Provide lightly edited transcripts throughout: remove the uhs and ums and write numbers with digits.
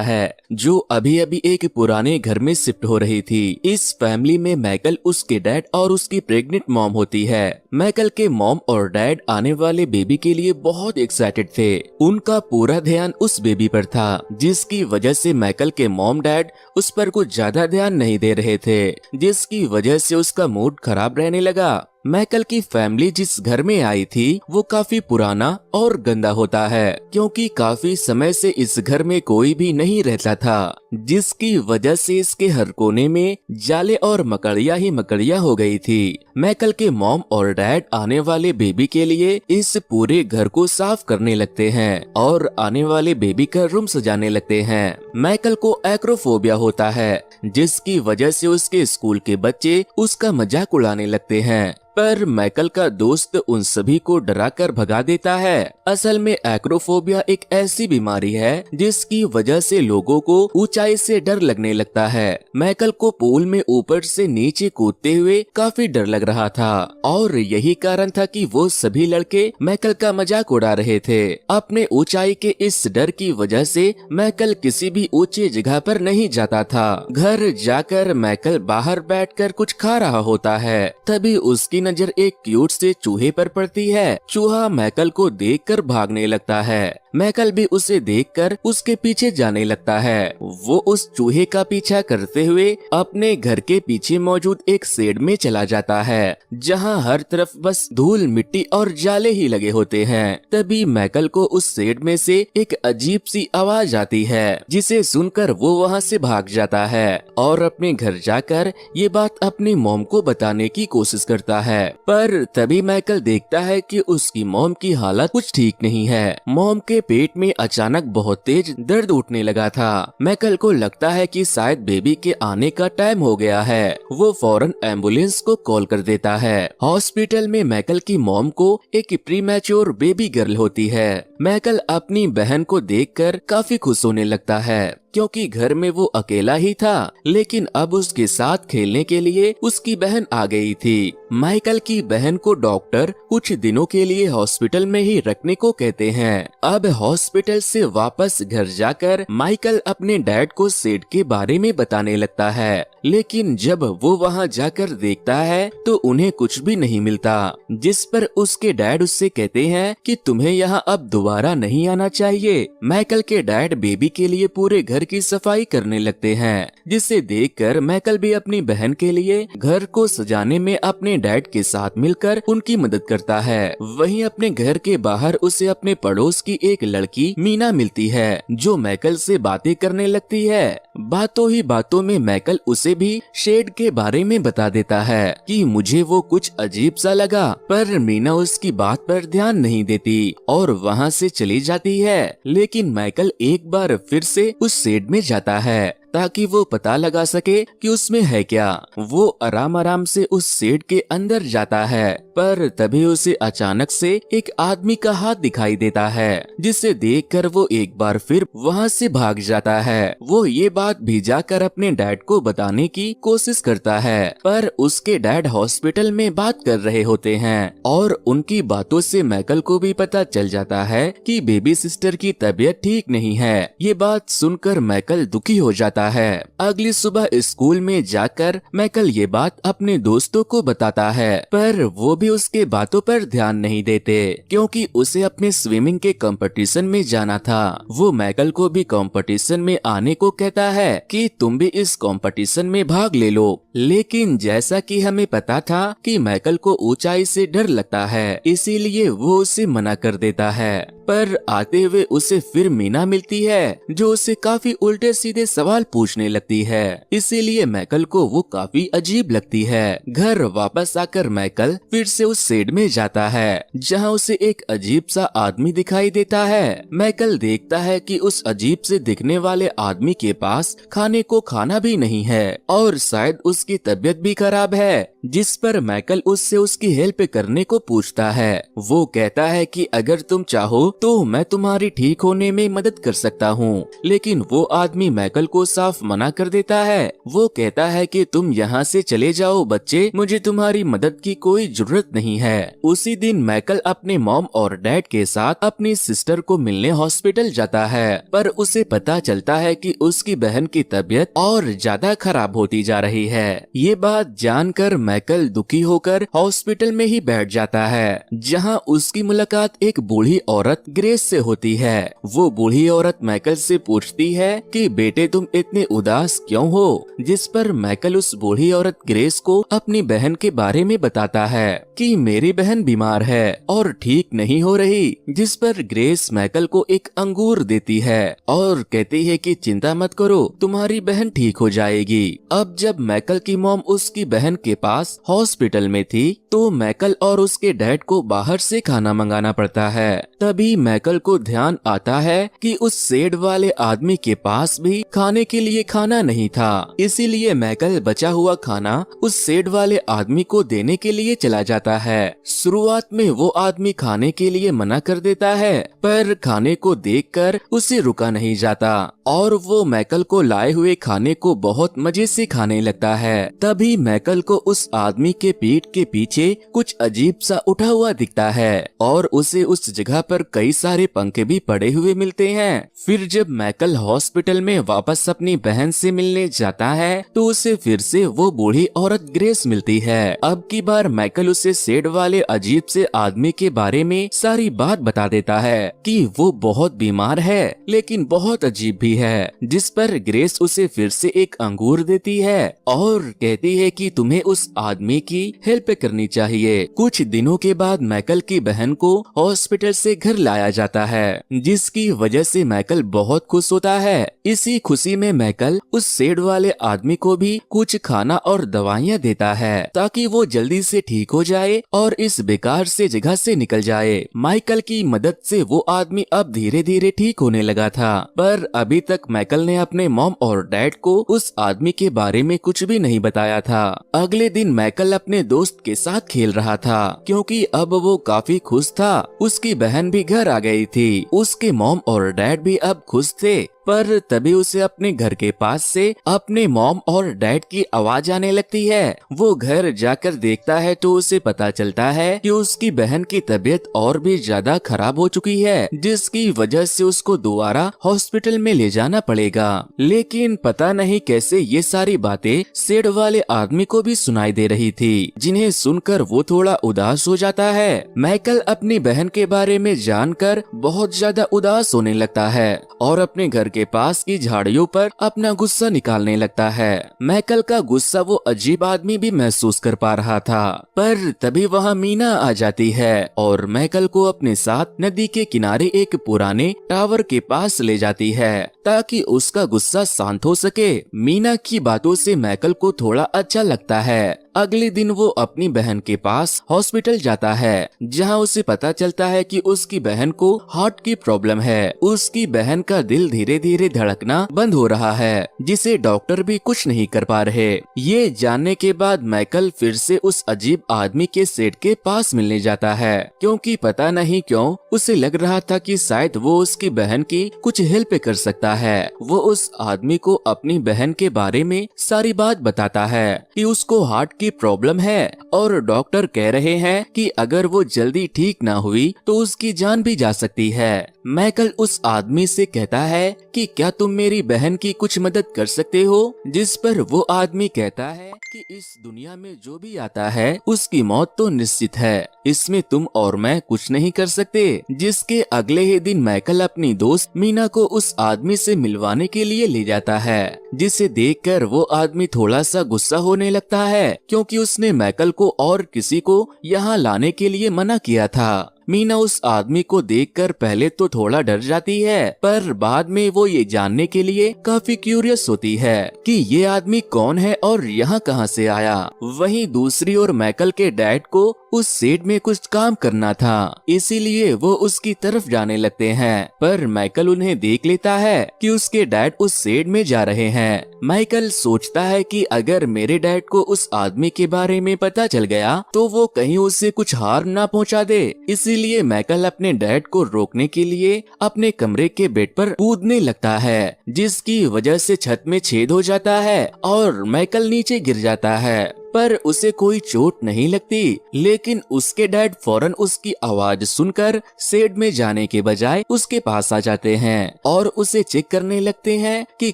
है जो अभी अभी एक पुराने घर में शिफ्ट हो रही थी। इस फैमिली में माइकल, उसके डैड और उसकी प्रेग्नेंट मॉम होती है। माइकल के मॉम और डैड आने वाले बेबी के लिए बहुत एक्साइटेड थे। उनका पूरा ध्यान उस बेबी पर था, जिसकी वजह से माइकल के मॉम डैड उस पर कुछ ज्यादा ध्यान नहीं दे रहे थे, जिसकी वजह से उसका मूड खराब रहने लगा। माइकल की फैमिली जिस घर में आई थी वो काफी पुराना और गंदा होता है, क्योंकि काफी समय से इस घर में कोई भी नहीं रहता था, जिसकी वजह से इसके हर कोने में जाले और मकड़िया ही मकड़िया हो गई थी। माइकल के मॉम और डैड आने वाले बेबी के लिए इस पूरे घर को साफ करने लगते हैं और आने वाले बेबी का रूम सजाने लगते हैं। माइकल को एक्रोफोबिया होता है, जिसकी वजह से उसके स्कूल के बच्चे उसका मजाक उड़ाने लगते हैं, पर माइकल का दोस्त उन सभी को डरा कर भगा देता है। असल में एक्रोफोबिया एक ऐसी बीमारी है जिसकी वजह से लोगों को ऊंचाई से डर लगने लगता है। माइकल को पूल में ऊपर से नीचे कूदते हुए काफी डर लग रहा था और यही कारण था कि वो सभी लड़के माइकल का मजाक उड़ा रहे थे। अपने ऊंचाई के इस डर की वजह से माइकल किसी भी ऊंची जगह पर नहीं जाता था। घर जाकर माइकल बाहर बैठकर कुछ खा रहा होता है, तभी उसकी नजर एक क्यूट से चूहे पर पड़ती है। चूहा माइकल को देखकर भागने लगता है। माइकल भी उसे देखकर उसके पीछे जाने लगता है। वो उस चूहे का पीछा करते हुए अपने घर के पीछे मौजूद एक शेड में चला जाता है, जहां हर तरफ बस धूल, मिट्टी और जाले ही लगे होते हैं। तभी माइकल को उस शेड में से एक अजीब सी आवाज आती है, जिसे सुनकर वो वहां से भाग जाता है और अपने घर जाकर ये बात अपनी मॉम को बताने की कोशिश करता है। पर तभी माइकल देखता है कि उसकी मॉम की हालत कुछ ठीक नहीं है। मॉम के पेट में अचानक बहुत तेज दर्द उठने लगा था। माइकल को लगता है कि शायद बेबी के आने का टाइम हो गया है। वो फौरन एम्बुलेंस को कॉल कर देता है। हॉस्पिटल में माइकल की मॉम को एक प्रीमैच्योर बेबी गर्ल होती है। माइकल अपनी बहन को देखकर काफी खुश होने लगता है, क्योंकि घर में वो अकेला ही था, लेकिन अब उसके साथ खेलने के लिए उसकी बहन आ गई थी। माइकल की बहन को डॉक्टर कुछ दिनों के लिए हॉस्पिटल में ही रखने को कहते हैं। अब हॉस्पिटल से वापस घर जाकर माइकल अपने डैड को शेड के बारे में बताने लगता है, लेकिन जब वो वहां जाकर देखता है तो उन्हें कुछ भी नहीं मिलता, जिस पर उसके डैड उससे कहते हैं कि तुम्हें यहाँ अब दोबारा नहीं आना चाहिए। माइकल के डैड बेबी के लिए पूरे घर की सफाई करने लगते हैं, जिसे देखकर माइकल भी अपनी बहन के लिए घर को सजाने में अपने डैड के साथ मिलकर उनकी मदद करता है। वहीं अपने घर के बाहर उसे अपने पड़ोस की एक लड़की मीना मिलती है, जो माइकल से बातें करने लगती है। बातों ही बातों में माइकल उसे भी शेड के बारे में बता देता है कि मुझे वो कुछ अजीब सा लगा, पर मीना उसकी बात पर ध्यान नहीं देती और वहाँ से चली जाती है। लेकिन माइकल एक बार फिर से उस शेड में जाता है ताकि वो पता लगा सके कि उसमें है क्या। वो आराम आराम से उस शेड के अंदर जाता है, पर तभी उसे अचानक से एक आदमी का हाथ दिखाई देता है, जिसे देखकर वो एक बार फिर वहाँ से भाग जाता है। वो ये बात भी जाकर अपने डैड को बताने की कोशिश करता है, पर उसके डैड हॉस्पिटल में बात कर रहे होते हैं और उनकी बातों से माइकल को भी पता चल जाता है कि बेबी सिस्टर की तबीयत ठीक नहीं है। ये बात सुनकर माइकल दुखी हो जाता है। अगली सुबह स्कूल में जाकर माइकल ये बात अपने दोस्तों को बताता है, पर वो भी उसके बातों पर ध्यान नहीं देते, क्योंकि उसे अपने स्विमिंग के कंपटीशन में जाना था। वो माइकल को भी कंपटीशन में आने को कहता है कि तुम भी इस कंपटीशन में भाग ले लो, लेकिन जैसा कि हमें पता था कि माइकल को ऊंचाई से डर लगता है, इसीलिए वो उसे मना कर देता है। पर आते हुए उसे फिर मीना मिलती है, जो उसे काफी उल्टे सीधे सवाल पूछने लगती है, इसीलिए माइकल को वो काफी अजीब लगती है। घर वापस आकर माइकल फिर से उस शेड में जाता है, जहां उसे एक अजीब सा आदमी दिखाई देता है। माइकल देखता है कि उस अजीब से दिखने वाले आदमी के पास खाने को खाना भी नहीं है और शायद उसकी तबीयत भी खराब है, जिस पर माइकल उससे उसकी हेल्प करने को पूछता है। वो कहता है कि अगर तुम चाहो तो मैं तुम्हारी ठीक होने में मदद कर सकता हूँ। लेकिन वो आदमी मैकल को साफ मना कर देता है। वो कहता है कि तुम यहाँ से चले जाओ बच्चे, मुझे तुम्हारी मदद की कोई जरूरत नहीं है। उसी दिन मैकल अपने मॉम और डैड के साथ अपनी सिस्टर को मिलने हॉस्पिटल जाता है, पर उसे पता चलता है कि उसकी बहन की तबीयत और ज्यादा खराब होती जा रही है। ये बात जानकर मैकल दुखी होकर हॉस्पिटल में ही बैठ जाता है, जहाँ उसकी मुलाकात एक बूढ़ी औरत ग्रेस से होती है। वो बूढ़ी औरत मैकल से पूछती है कि बेटे तुम इतने उदास क्यों हो, जिस पर मैकल उस बूढ़ी औरत ग्रेस को अपनी बहन के बारे में बताता है कि मेरी बहन बीमार है और ठीक नहीं हो रही, जिस पर ग्रेस मैकल को एक अंगूर देती है और कहती है कि चिंता मत करो, तुम्हारी बहन ठीक हो जाएगी। अब जब मैकल की मॉम उसकी बहन के पास हॉस्पिटल में थी तो मैकल और उसके डैड को बाहर से खाना मंगाना पड़ता है। तभी मैकल को ध्यान आता है कि उस शेड वाले आदमी के पास भी खाने के लिए खाना नहीं था, इसीलिए मैकल बचा हुआ खाना उस शेड वाले आदमी को देने के लिए चला जाता है। शुरुआत में वो आदमी खाने के लिए मना कर देता है, पर खाने को देखकर उसे रुका नहीं जाता और वो मैकल को लाए हुए खाने को बहुत मजे से खाने लगता है। तभी मैकल को उस आदमी के पीठ के पीछे कुछ अजीब सा उठा हुआ दिखता है और उसे उस जगह पर कई सारे पंखे भी पड़े हुए मिलते हैं। फिर जब मैकल हॉस्पिटल में वापस अपनी बहन से मिलने जाता है तो उसे फिर से वो बूढ़ी औरत ग्रेस मिलती है। अब की बार मैकल उसे शेड वाले अजीब से आदमी के बारे में सारी बात बता देता है कि वो बहुत बीमार है लेकिन बहुत अजीब भी है, जिस पर ग्रेस उसे फिर से एक अंगूर देती है और कहती है कि तुम्हें उस आदमी की हेल्प करनी चाहिए। कुछ दिनों के बाद मैकल की बहन को हॉस्पिटल से घर लाया जाता है, जिसकी वजह से मैकल बहुत खुश होता है। इसी खुशी में मैकल उस शेड वाले आदमी को भी कुछ खाना और दवाइयाँ देता है ताकि वो जल्दी से ठीक हो जाए और इस बेकार से जगह से निकल जाए। माइकल की मदद से वो आदमी अब धीरे धीरे ठीक होने लगा था, पर अभी तक मैकल ने अपने मॉम और डैड को उस आदमी के बारे में कुछ भी नहीं बताया था। अगले दिन मैकल अपने दोस्त के साथ खेल रहा था क्योंकि अब वो काफी खुश था। उसकी बहन भी घर आ गई थी, उसके मॉम और डैड भी अब खुश थे। पर तभी उसे अपने घर के पास से अपने मॉम और डैड की आवाज आने लगती है। वो घर जाकर देखता है तो उसे पता चलता है कि उसकी बहन की तबीयत और भी ज्यादा खराब हो चुकी है, जिसकी वजह से उसको दोबारा हॉस्पिटल में ले जाना पड़ेगा। लेकिन पता नहीं कैसे ये सारी बातें शेड वाले आदमी को भी सुनाई दे रही थी, जिन्हें सुनकर वो थोड़ा उदास हो जाता है। माइकल अपनी बहन के बारे में जानकर बहुत ज्यादा उदास होने लगता है और अपने घर के पास की झाड़ियों पर अपना गुस्सा निकालने लगता है। माइकल का गुस्सा वो अजीब आदमी भी महसूस कर पा रहा था, पर तभी वहाँ मीना आ जाती है और माइकल को अपने साथ नदी के किनारे एक पुराने टावर के पास ले जाती है ताकि उसका गुस्सा शांत हो सके। मीना की बातों से माइकल को थोड़ा अच्छा लगता है। अगले दिन वो अपनी बहन के पास हॉस्पिटल जाता है, जहां उसे पता चलता है कि उसकी बहन को हार्ट की प्रॉब्लम है। उसकी बहन का दिल धीरे धीरे धड़कना बंद हो रहा है, जिसे डॉक्टर भी कुछ नहीं कर पा रहे। ये जानने के बाद माइकल फिर से उस अजीब आदमी के सेट के पास मिलने जाता है, क्योंकि पता नहीं क्यों उसे लग रहा था कि शायद वो उसकी बहन की कुछ हेल्प कर सकता है। वो उस आदमी को अपनी बहन के बारे में सारी बात बताता है कि उसको हार्ट की प्रॉब्लम है और डॉक्टर कह रहे हैं कि अगर वो जल्दी ठीक ना हुई तो उसकी जान भी जा सकती है। माइकल उस आदमी से कहता है कि क्या तुम मेरी बहन की कुछ मदद कर सकते हो, जिस पर वो आदमी कहता है कि इस दुनिया में जो भी आता है उसकी मौत तो निश्चित है, इसमें तुम और मैं कुछ नहीं कर सकते। जिसके अगले ही दिन माइकल अपनी दोस्त मीना को उस आदमी से मिलवाने के लिए ले जाता है, जिसे देखकर वो आदमी थोड़ा सा गुस्सा होने लगता है क्योंकि उसने माइकल को और किसी को यहाँ लाने के लिए मना किया था। मीना उस आदमी को देखकर पहले तो थोड़ा डर जाती है, पर बाद में वो ये जानने के लिए काफी क्यूरियस होती है कि ये आदमी कौन है और यहाँ कहाँ से आया। वहीं दूसरी ओर माइकल के डैड को उस शेड में कुछ काम करना था, इसीलिए वो उसकी तरफ जाने लगते हैं, पर माइकल उन्हें देख लेता है कि उसके डैड उस शेड में जा रहे हैं। माइकल सोचता है कि अगर मेरे डैड को उस आदमी के बारे में पता चल गया तो वो कहीं उसे कुछ हार्म ना पहुंचा दे, इसीलिए इसीलिए मैकल अपने डैड को रोकने के लिए अपने कमरे के बेड पर कूदने लगता है, जिसकी वजह से छत में छेद हो जाता है और मैकल नीचे गिर जाता है, पर उसे कोई चोट नहीं लगती। लेकिन उसके डैड फौरन उसकी आवाज सुनकर शेड में जाने के बजाय उसके पास आ जाते हैं और उसे चेक करने लगते हैं कि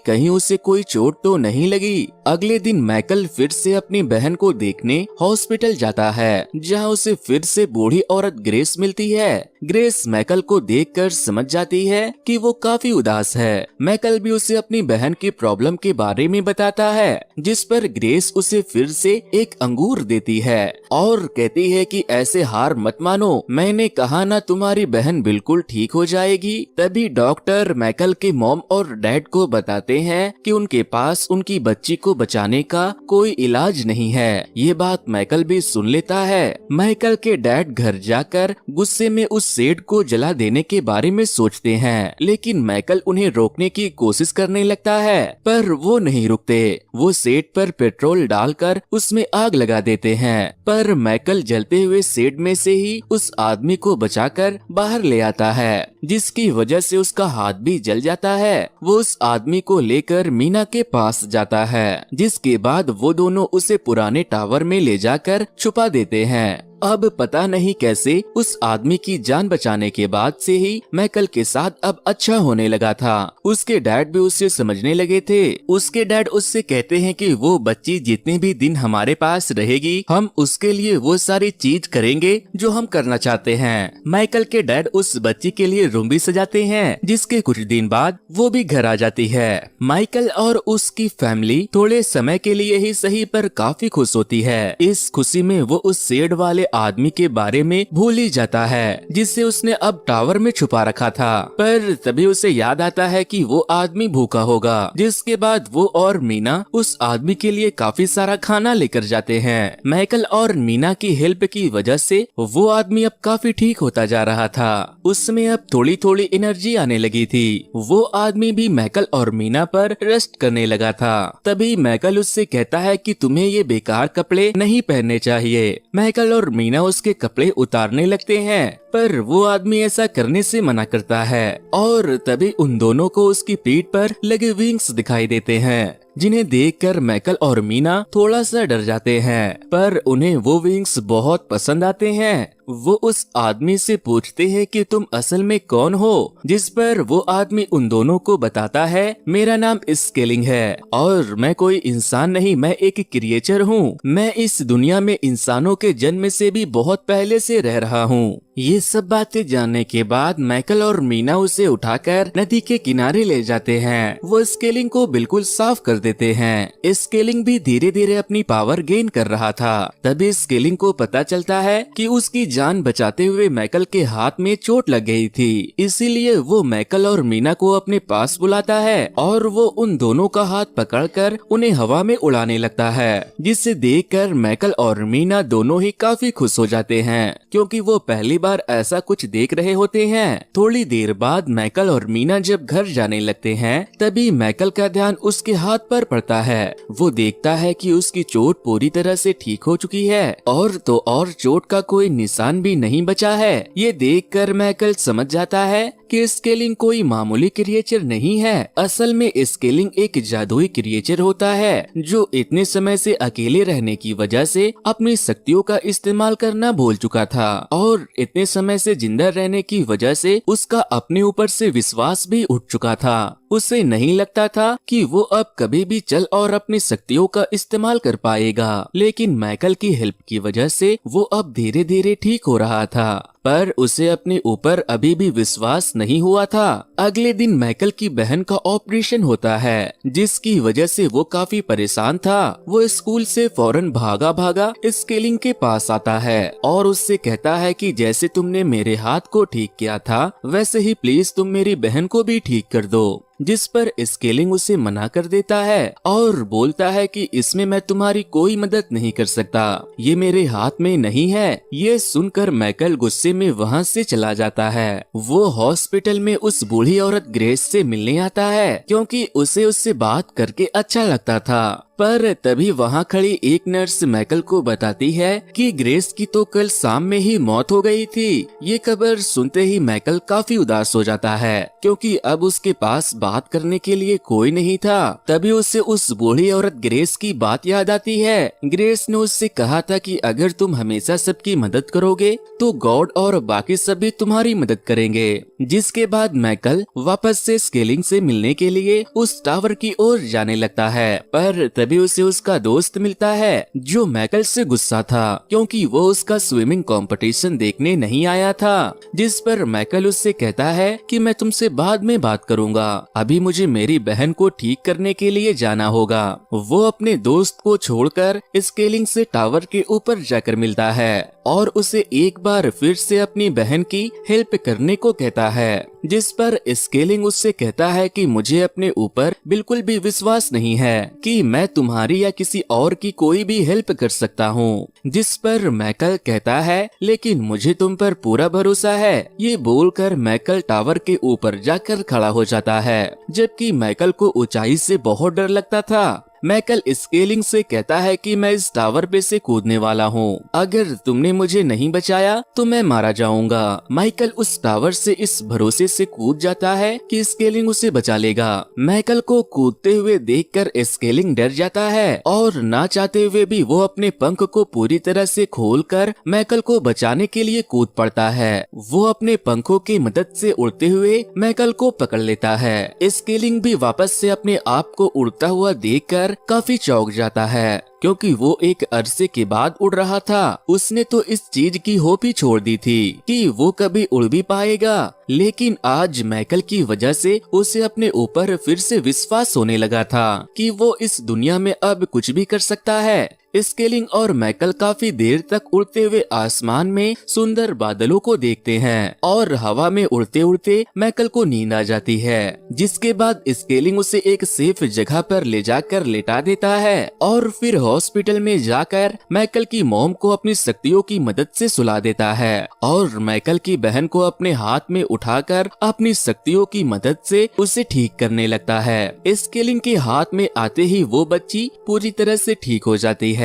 कहीं उसे कोई चोट तो नहीं लगी। अगले दिन मैकल फिर से अपनी बहन को देखने हॉस्पिटल जाता है, जहां उसे फिर से बूढ़ी औरत ग्रेस मिलती है। ग्रेस मैकल को देखकर समझ जाती है कि वो काफी उदास है। मैकल भी उसे अपनी बहन की प्रॉब्लम के बारे में बताता है, जिस पर ग्रेस उसे फिर से एक अंगूर देती है और कहती है कि ऐसे हार मत मानो, मैंने कहा ना तुम्हारी बहन बिल्कुल ठीक हो जाएगी। तभी डॉक्टर मैकल के मॉम और डैड को बताते हैं कि उनके पास उनकी बच्ची को बचाने का कोई इलाज नहीं है। ये बात मैकल भी सुन लेता है। मैकल के डैड घर जाकर गुस्से में उस शेड को जला देने के बारे में सोचते हैं, लेकिन मैकल उन्हें रोकने की कोशिश करने लगता है, पर वो नहीं रुकते। वो शेड पर पेट्रोल डालकर उसमें आग लगा देते हैं, पर मैकल जलते हुए शेड में से ही उस आदमी को बचाकर बाहर ले आता है, जिसकी वजह से उसका हाथ भी जल जाता है। वो उस आदमी को लेकर मीना के पास जाता है, जिसके बाद वो दोनों उसे पुराने टावर में ले जाकर छुपा देते हैं। अब पता नहीं कैसे उस आदमी की जान बचाने के बाद से ही मैकल के साथ अब अच्छा होने लगा था। उसके डैड भी उससे समझने लगे थे। उसके डैड उससे कहते हैं कि वो बच्ची जितने भी दिन हमारे पास रहेगी, हम उसके लिए वो सारी चीज करेंगे जो हम करना चाहते हैं। मैकल के डैड उस बच्ची के लिए रूम भी सजाते हैं, जिसके कुछ दिन बाद वो भी घर आ जाती है। माइकल और उसकी फैमिली थोड़े समय के लिए ही सही पर काफी खुश होती है। इस खुशी में वो उस शेड वाले आदमी के बारे में भूल ही जाता है, जिसे उसने अब टावर में छुपा रखा था। पर तभी उसे याद आता है कि वो आदमी भूखा होगा, जिसके बाद वो और मीना उस आदमी के लिए काफी सारा खाना लेकर जाते हैं। मैकल और मीना की हेल्प की वजह से वो आदमी अब काफी ठीक होता जा रहा था। उसमें अब थोड़ी थोड़ी एनर्जी आने लगी थी। वो आदमी भी मैकल और मीना पर रेस्ट करने लगा था। तभी मैकल उससे कहता है कि तुम्हें ये बेकार कपड़े नहीं पहनने चाहिए। मैकल और मीना उसके कपड़े उतारने लगते हैं, पर वो आदमी ऐसा करने से मना करता है और तभी उन दोनों को उसकी पीठ पर लगे विंग्स दिखाई देते हैं, जिन्हें देखकर मैकल और मीना थोड़ा सा डर जाते हैं, पर उन्हें वो विंग्स बहुत पसंद आते हैं। वो उस आदमी से पूछते हैं कि तुम असल में कौन हो, जिस पर वो आदमी उन दोनों को बताता है मेरा नाम स्केलिंग है और मैं कोई इंसान नहीं, मैं एक क्रिएचर हूँ। मैं इस दुनिया में इंसानों के जन्म से भी बहुत पहले से रह रहा हूँ। ये सब बातें जानने के बाद मैकल और मीना उसे उठाकर नदी के किनारे ले जाते हैं। वो स्केलिंग को बिल्कुल साफ कर देते हैं। स्केलिंग भी धीरे धीरे अपनी पावर गेन कर रहा था। तभी स्केलिंग को पता चलता है कि उसकी जान बचाते हुए मैकल के हाथ में चोट लग गई थी। इसीलिए वो मैकल और मीना को अपने पास बुलाता है और वो उन दोनों का हाथ पकड़कर उन्हें हवा में उड़ाने लगता है, जिसे देखकर मैकल और मीना दोनों ही काफी खुश हो जाते हैं, क्योंकि वो पहली बार ऐसा कुछ देख रहे होते हैं। थोड़ी देर बाद मैकल और मीना जब घर जाने लगते हैं, तभी मैकल का ध्यान उसके हाथ पर पड़ता है। वो देखता है कि उसकी चोट पूरी तरह से ठीक हो चुकी है और तो और चोट का कोई निशान भी नहीं बचा है। ये देखकर मैकल समझ जाता है कि स्केलिंग कोई मामूली क्रिएचर नहीं है। असल में स्केलिंग एक जादुई क्रिएचर होता है, जो इतने समय से अकेले रहने की वजह से अपनी शक्तियों का इस्तेमाल करना भूल चुका था और इतने समय से जिंदा रहने की वजह से उसका अपने ऊपर से विश्वास भी उठ चुका था। उसे नहीं लगता था कि वो अब कभी भी चल और अपनी शक्तियों का इस्तेमाल कर पाएगा, लेकिन मैकल की हेल्प की वजह से वो अब धीरे धीरे ठीक हो रहा था। पर उसे अपने ऊपर अभी भी विश्वास नहीं हुआ था। अगले दिन मैकल की बहन का ऑपरेशन होता है, जिसकी वजह से वो काफी परेशान था। वो स्कूल से फौरन भागा भागा स्केलिंग के पास आता है और उससे कहता है कि जैसे तुमने मेरे हाथ को ठीक किया था, वैसे ही प्लीज तुम मेरी बहन को भी ठीक कर दो। जिस पर स्केलिंग उसे मना कर देता है और बोलता है कि इसमें मैं तुम्हारी कोई मदद नहीं कर सकता, ये मेरे हाथ में नहीं है। ये सुनकर मैकल गुस्से में वहाँ से चला जाता है। वो हॉस्पिटल में उस बूढ़ी औरत ग्रेस से मिलने आता है, क्योंकि उसे उससे बात करके अच्छा लगता था। पर तभी वहाँ खड़ी एक नर्स मैकल को बताती है कि ग्रेस की तो कल शाम में ही मौत हो गई थी। ये खबर सुनते ही मैकल काफी उदास हो जाता है, क्योंकि अब उसके पास बात करने के लिए कोई नहीं था। तभी उसे उस बूढ़ी औरत ग्रेस की बात याद आती है। ग्रेस ने उससे कहा था कि अगर तुम हमेशा सबकी मदद करोगे तो गॉड और बाकी सब भी तुम्हारी मदद करेंगे। जिसके बाद मैकल वापस से स्केलिंग से मिलने के लिए उस टावर की ओर जाने लगता है, पर तभी उसे उसका दोस्त मिलता है जो मैकल से गुस्सा था, क्योंकि वो उसका स्विमिंग कंपटीशन देखने नहीं आया था। जिस पर मैकल उससे कहता है कि मैं तुमसे बाद में बात करूंगा, अभी मुझे मेरी बहन को ठीक करने के लिए जाना होगा। वो अपने दोस्त को छोड़कर स्केलिंग से टावर के ऊपर जाकर मिलता है और उसे एक बार फिर से अपनी बहन की हेल्प करने को कहता है। जिस पर स्केलिंग उससे कहता है कि मुझे अपने ऊपर बिल्कुल भी विश्वास नहीं है कि मैं तुम्हारी या किसी और की कोई भी हेल्प कर सकता हूँ। जिस पर मैकल कहता है लेकिन मुझे तुम पर पूरा भरोसा है। ये बोलकर मैकल टावर के ऊपर जाकर खड़ा हो जाता है, जबकि मैकल को ऊंचाई से बहुत डर लगता था। मैकल स्केलिंग से कहता है कि मैं इस टावर पे से कूदने वाला हूँ, अगर तुमने मुझे नहीं बचाया तो मैं मारा जाऊंगा। माइकल उस टावर से इस भरोसे से कूद जाता है कि स्केलिंग उसे बचा लेगा। मैकल को कूदते हुए देखकर स्केलिंग डर जाता है और ना चाहते हुए भी वो अपने पंख को पूरी तरह से खोलकर मैकल को बचाने के लिए कूद पड़ता है। वो अपने पंखों की मदद से उड़ते हुए मैकल को पकड़ लेता है। स्केलिंग भी वापस से अपने आप को उड़ता हुआ देखकर काफी चौंक जाता है, क्योंकि वो एक अरसे के बाद उड़ रहा था। उसने तो इस चीज की होप ही छोड़ दी थी कि वो कभी उड़ भी पाएगा, लेकिन आज मैकल की वजह से उसे अपने ऊपर फिर से विश्वास होने लगा था कि वो इस दुनिया में अब कुछ भी कर सकता है। स्केलिंग और मैकल काफी देर तक उड़ते हुए आसमान में सुंदर बादलों को देखते हैं और हवा में उड़ते उड़ते मैकल को नींद आ जाती है। जिसके बाद स्केलिंग उसे एक सेफ जगह पर ले जाकर लेटा देता है और फिर हॉस्पिटल में जाकर मैकल की मॉम को अपनी शक्तियों की मदद से सुला देता है और मैकल की बहन को अपने हाथ में उठाकर अपनी शक्तियों की मदद से उसे ठीक करने लगता है। स्केलिंग के हाथ में आते ही वो बच्ची पूरी तरह से ठीक हो जाती है।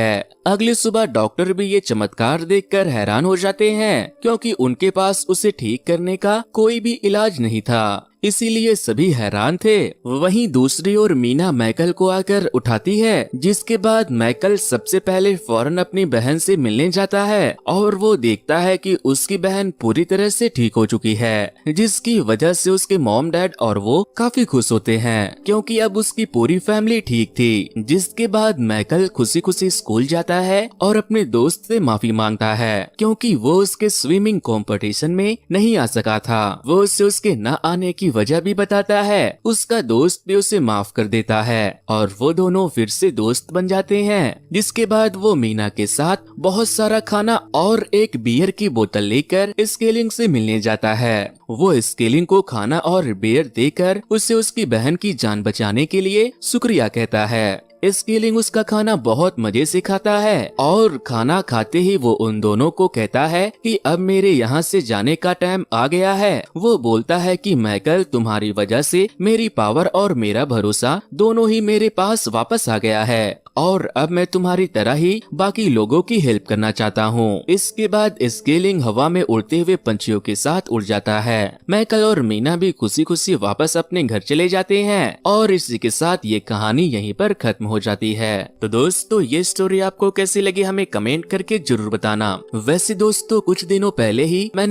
अगली सुबह डॉक्टर भी ये चमत्कार देखकर हैरान हो जाते हैं, क्योंकि उनके पास उसे ठीक करने का कोई भी इलाज नहीं था, इसीलिए सभी हैरान थे। वहीं दूसरी ओर मीना मैकल को आकर उठाती है, जिसके बाद मैकल सबसे पहले फौरन अपनी बहन से मिलने जाता है और वो देखता है कि उसकी बहन पूरी तरह से ठीक हो चुकी है, जिसकी वजह से उसके मॉम डैड और वो काफी खुश होते हैं, क्योंकि अब उसकी पूरी फैमिली ठीक थी। जिसके बाद मैकल खुशी खुशी स्कूल जाता है और अपने दोस्त से माफी मांगता है, क्योंकि वो उसके स्विमिंग कंपटीशन में नहीं आ सका था। वो उससे उसके न आने की वजह भी बताता है। उसका दोस्त भी उसे माफ कर देता है और वो दोनों फिर से दोस्त बन जाते हैं। जिसके बाद वो मीना के साथ बहुत सारा खाना और एक बियर की बोतल लेकर स्केलिंग से मिलने जाता है। वो स्केलिंग को खाना और बियर देकर उसे उसकी बहन की जान बचाने के लिए शुक्रिया कहता है। स्केलिंग उसका खाना बहुत मजे से खाता है और खाना खाते ही वो उन दोनों को कहता है कि अब मेरे यहाँ से जाने का टाइम आ गया है। वो बोलता है कि मैकल, तुम्हारी वजह से मेरी पावर और मेरा भरोसा दोनों ही मेरे पास वापस आ गया है और अब मैं तुम्हारी तरह ही बाकी लोगों की हेल्प करना चाहता हूँ। इसके बाद स्केलिंग हवा में उड़ते हुए पंछियों के साथ उड़ जाता है। मैकल और मीना भी खुशी खुशी वापस अपने घर चले जाते हैं और इसी के साथ ये कहानी यहीं पर खत्म हो जाती है। तो दोस्तों, ये स्टोरी आपको कैसी लगी हमें कमेंट करके जरूर बताना। वैसे दोस्तों, कुछ दिनों पहले ही मैंने